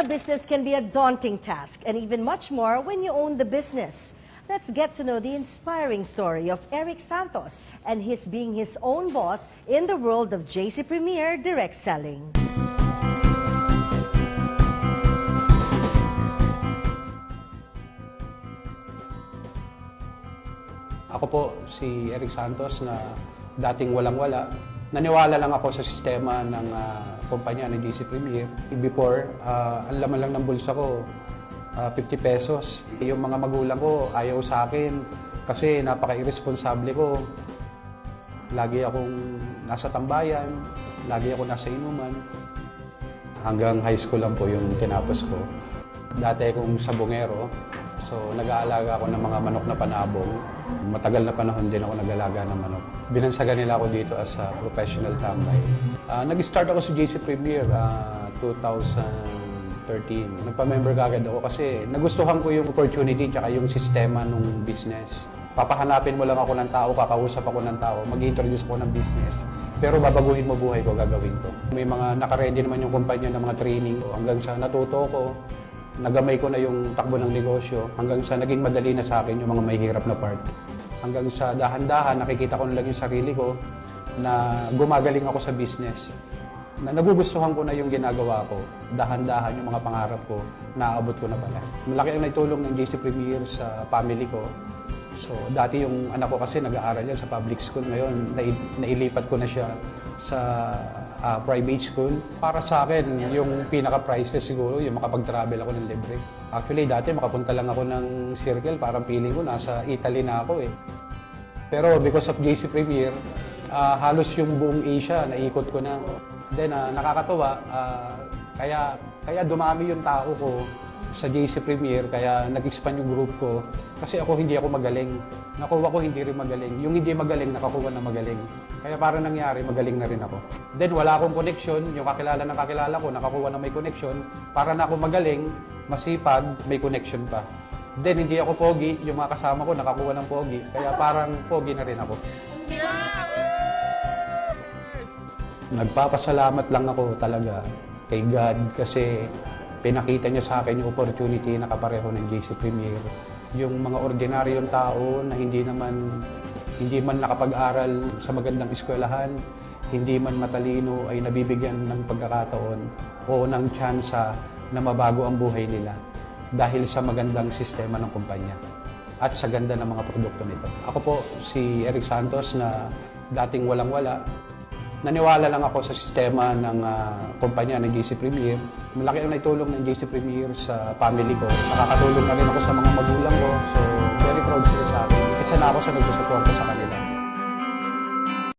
a business can be a daunting task, and even much more when you own the business. Let's get to know the inspiring story of Eric Santos and his being his own boss in the world of JC Premier direct selling. Ako po si Eric Santos na dating walang-wala. Naniwala lang ako sa sistema ng kumpanya ng JC Premier. Before, ang laman lang ng bulsa ko, 50 pesos. Yung mga magulang ko ayaw sa akin kasi napaka-irresponsable ko. Lagi akong nasa tambayan, lagi ako nasa inuman. Hanggang high school lang po yung tinapos ko. Dati akong sabongero, so nag-aalaga ako ng mga manok na panabong. Matagal na panahon din ako nag-alaga ng manok. Binansagan nila ako dito as a professional tambay. Nag-start ako sa JC Premier 2013. Nagpa-member kagad ako kasi nagustuhan ko yung opportunity at yung sistema ng business. Papahanapin mo lang ako ng tao, kakausap ako ng tao, mag-introduce ako ng business. Pero babaguhin mo buhay ko, gagawin ko. May mga nakaready naman yung kumpanya ng mga training ko. Hanggang sa natuto ko, nagamay ko na yung takbo ng negosyo. Hanggang sa naging madali na sa akin yung mga may hirap na part. Hanggang sa dahan-dahan, nakikita ko na lang yung sarili ko na gumagaling ako sa business. Na nagugustuhan ko na yung ginagawa ko. Dahan-dahan yung mga pangarap ko, naaabot ko na pala. Malaki ang naitulong ng JC Premier sa family ko. So, dati yung anak ko kasi nag-aaral yan sa public school. Ngayon, nailipat ko na siya sa private school. Para sa akin, yung pinaka-priceless siguro, yung makapag-travel ako ng libre. Actually, dati makapunta lang ako ng circle, parang feeling ko nasa Italy na ako eh. Pero because of JC Premier, halos yung buong Asia, naikot ko na. Then, nakakatuwa, kaya dumami yung tao ko sa JC Premier, kaya nag-expand yung group ko. Kasi hindi ako magaling. Nakuha ko hindi rin magaling. Yung hindi magaling, nakakuha na magaling. Kaya para nangyari, magaling na rin ako. Then wala akong connection. Yung kakilala ng kakilala ko, nakakuha na may connection. Para na ako magaling, masipag, may connection pa. Then hindi ako pogi. Yung mga kasama ko, nakakuha ng pogi. Kaya parang pogi na rin ako. Nagpapasalamat lang ako talaga kay God kasi pinakita niya sa akin yung opportunity na kapareho ng JC Premier. Yung mga ordinaryong tao na hindi man nakapag-aral sa magandang eskwelahan, hindi man matalino ay nabibigyan ng pagkakataon o ng tsansa na mabago ang buhay nila dahil sa magandang sistema ng kumpanya at sa ganda ng mga produkto nito. Ako po si Eric Santos na dating walang-wala. Naniwala lang ako sa sistema ng kumpanya ng JC Premier. Malaki ang naitulong ng JC Premier sa family ko. Nakakatulong na rin ako sa mga magulang ko. So, very proud sila sa akin. Isa na ako sa nagsusuporta sa kanila.